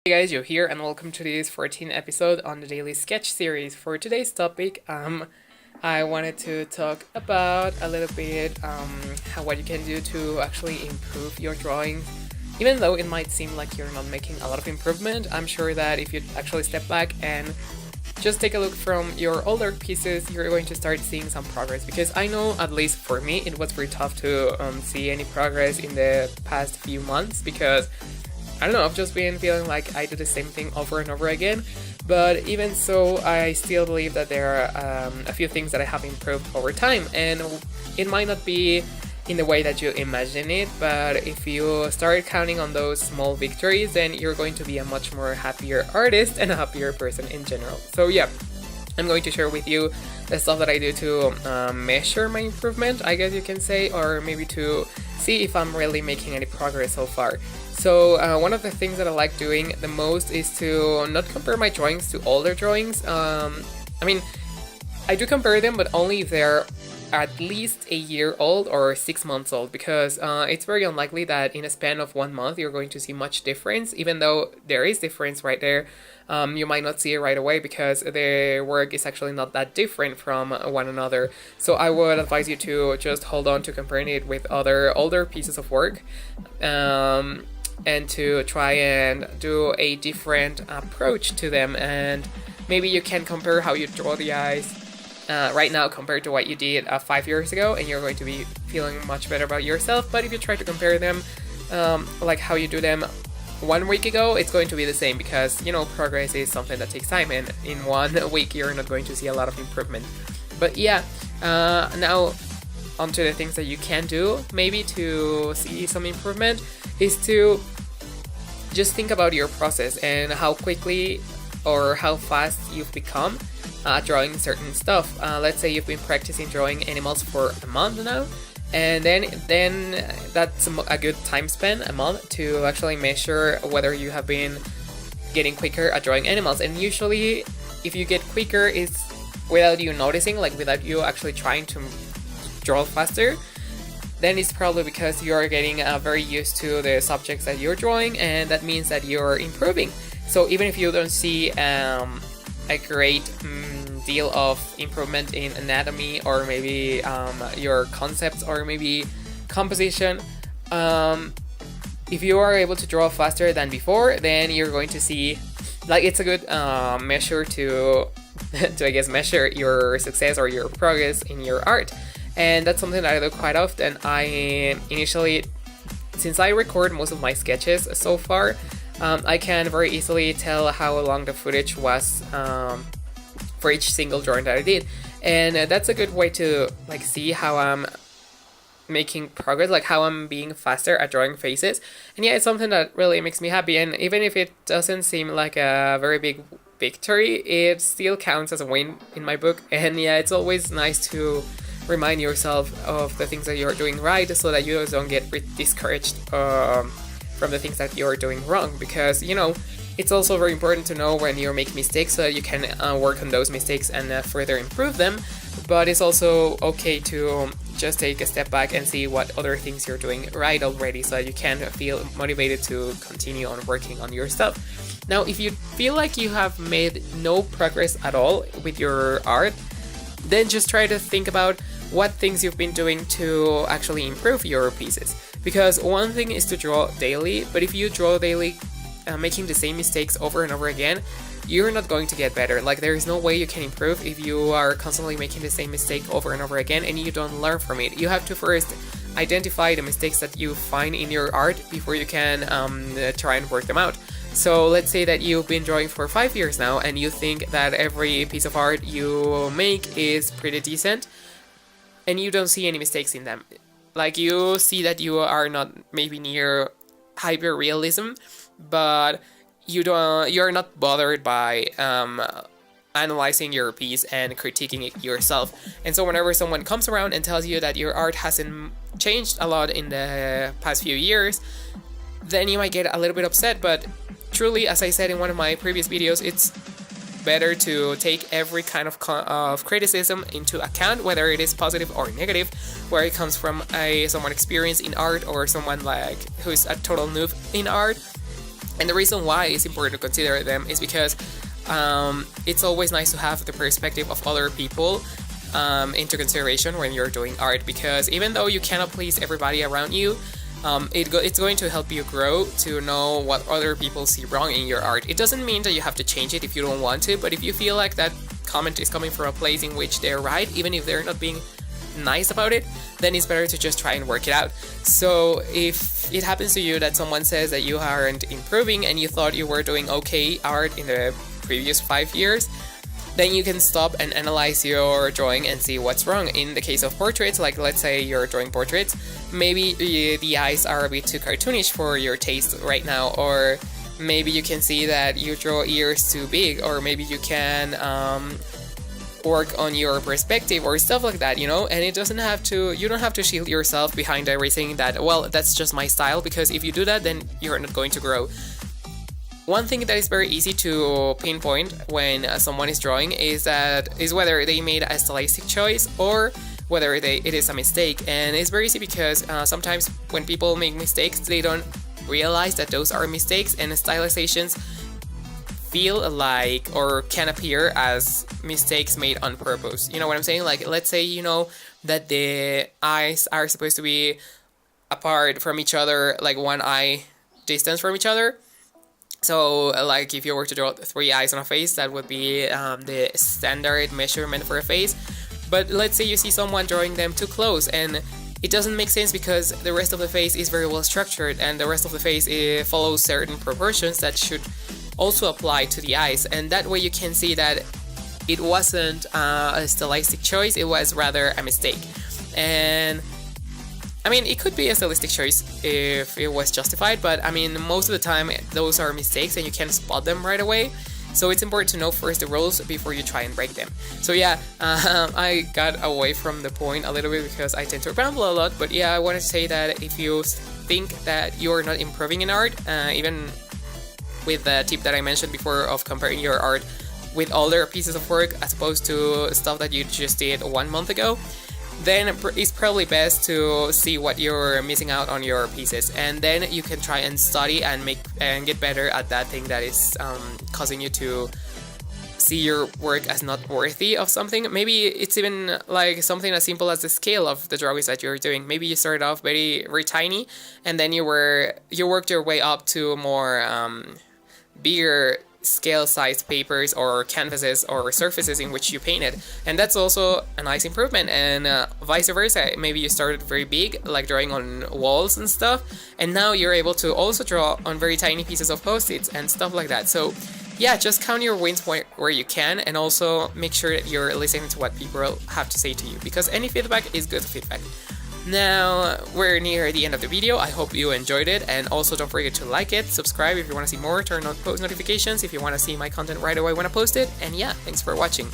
Hey guys, Joe here, and welcome to this 14th episode on the daily sketch series. For today's topic, I wanted to talk about a little bit what you can do to actually improve your drawing. Even though it might seem like you're not making a lot of improvement, I'm sure that if you actually step back and just take a look from your older pieces, you're going to start seeing some progress. Because I know, at least for me, it was pretty tough to see any progress in the past few months because I don't know, I've just been feeling like I do the same thing over and over again. But even so, I still believe that there are a few things that I have improved over time, and it might not be in the way that you imagine it, but if you start counting on those small victories, then you're going to be a much more happier artist and a happier person in general. So yeah, I'm going to share with you the stuff that I do to measure my improvement, I guess you can say, or maybe to see if I'm really making any progress so far. So one of the things that I like doing the most is to not compare my drawings to older drawings. I mean, I do compare them, but only if they're at least a year old or 6 months old, because it's very unlikely that in a span of 1 month you're going to see much difference. Even though there is difference right there, you might not see it right away because the work is actually not that different from one another. So I would advise you to just hold on to comparing it with other older pieces of work, and to try and do a different approach to them. And maybe you can compare how you draw the eyes right now compared to what you did 5 years ago, and you're going to be feeling much better about yourself. But if you try to compare them like how you do them 1 week ago, it's going to be the same, because you know, progress is something that takes time, and in 1 week you're not going to see a lot of improvement. But yeah, now onto the things that you can do maybe to see some improvement is to just think about your process and how quickly or how fast you've become drawing certain stuff. Let's say you've been practicing drawing animals for a month now, and then that's a good time span, a month, to actually measure whether you have been getting quicker at drawing animals. And usually if you get quicker, it's without you noticing, like without you actually trying to draw faster, then it's probably because you're getting very used to the subjects that you're drawing, and that means that you're improving. So even if you don't see a great deal of improvement in anatomy, or maybe your concepts, or maybe composition, if you are able to draw faster than before, then you're going to see, like, it's a good measure to I guess measure your success or your progress in your art. And that's something that I do quite often. I initially, since I record most of my sketches so far, I can very easily tell how long the footage was for each single drawing that I did. And that's a good way to like see how I'm making progress, like how I'm being faster at drawing faces. And yeah, it's something that really makes me happy. And even if it doesn't seem like a very big victory, it still counts as a win in my book. And yeah, it's always nice to remind yourself of the things that you're doing right, so that you don't get discouraged from the things that you're doing wrong. Because, you know, it's also very important to know when you're making mistakes, so that you can work on those mistakes and further improve them. But it's also okay to just take a step back and see what other things you're doing right already, so that you can feel motivated to continue on working on your stuff. Now, if you feel like you have made no progress at all with your art, then just try to think about what things you've been doing to actually improve your pieces. Because one thing is to draw daily, but if you draw daily making the same mistakes over and over again, you're not going to get better. Like, there is no way you can improve if you are constantly making the same mistake over and over again and you don't learn from it. You have to first identify the mistakes that you find in your art before you can try and work them out. So let's say that you've been drawing for 5 years now, and you think that every piece of art you make is pretty decent, and you don't see any mistakes in them. Like, you see that you are not maybe near hyper realism, but you're not bothered by analyzing your piece and critiquing it yourself. And so whenever someone comes around and tells you that your art hasn't changed a lot in the past few years, then you might get a little bit upset. But truly, as I said in one of my previous videos, it's better to take every kind of criticism into account, whether it is positive or negative, where it comes from someone experienced in art or someone like who's a total noob in art. And the reason why it's important to consider them is because it's always nice to have the perspective of other people into consideration when you're doing art, because even though you cannot please everybody around you, it's going to help you grow to know what other people see wrong in your art. It doesn't mean that you have to change it if you don't want to, but if you feel like that comment is coming from a place in which they're right, even if they're not being nice about it, then it's better to just try and work it out. So if it happens to you that someone says that you aren't improving and you thought you were doing okay art in the previous 5 years, then you can stop and analyze your drawing and see what's wrong. In the case of portraits, like let's say you're drawing portraits, maybe the eyes are a bit too cartoonish for your taste right now, or maybe you can see that you draw ears too big, or maybe you can work on your perspective or stuff like that, you know. And you don't have to shield yourself behind everything that, well, that's just my style, because if you do that, then you're not going to grow. One thing that is very easy to pinpoint when someone is drawing is whether they made a stylistic choice or whether it is a mistake. And it's very easy because sometimes when people make mistakes, they don't realize that those are mistakes, and stylizations feel like or can appear as mistakes made on purpose. You know what I'm saying? Like, let's say you know that the eyes are supposed to be apart from each other, like one eye distance from each other. So, like, if you were to draw 3 eyes on a face, that would be the standard measurement for a face. But let's say you see someone drawing them too close, and it doesn't make sense because the rest of the face is very well structured, and the rest of the face follows certain proportions that should also apply to the eyes. And that way you can see that it wasn't a stylistic choice, it was rather a mistake. And I mean, it could be a stylistic choice if it was justified, but I mean, most of the time those are mistakes and you can spot them right away. So it's important to know first the rules before you try and break them. So yeah, I got away from the point a little bit because I tend to ramble a lot, but yeah, I wanted to say that if you think that you're not improving in art, even with the tip that I mentioned before of comparing your art with older pieces of work as opposed to stuff that you just did 1 month ago, then it's probably best to see what you're missing out on your pieces, and then you can try and study and get better at that thing that is causing you to see your work as not worthy of something. Maybe it's even like something as simple as the scale of the drawings that you're doing. Maybe you started off very, very tiny, and then you worked your way up to more bigger scale-sized papers or canvases or surfaces in which you painted, and that's also a nice improvement. And vice versa, maybe you started very big, like drawing on walls and stuff, and now you're able to also draw on very tiny pieces of post-its and stuff like that. So yeah, just count your wins where you can, and also make sure that you're listening to what people have to say to you, because any feedback is good feedback. Now, we're near the end of the video. I hope you enjoyed it, and also don't forget to like it, subscribe if you want to see more, turn on post notifications if you want to see my content right away when I post it, and yeah, thanks for watching.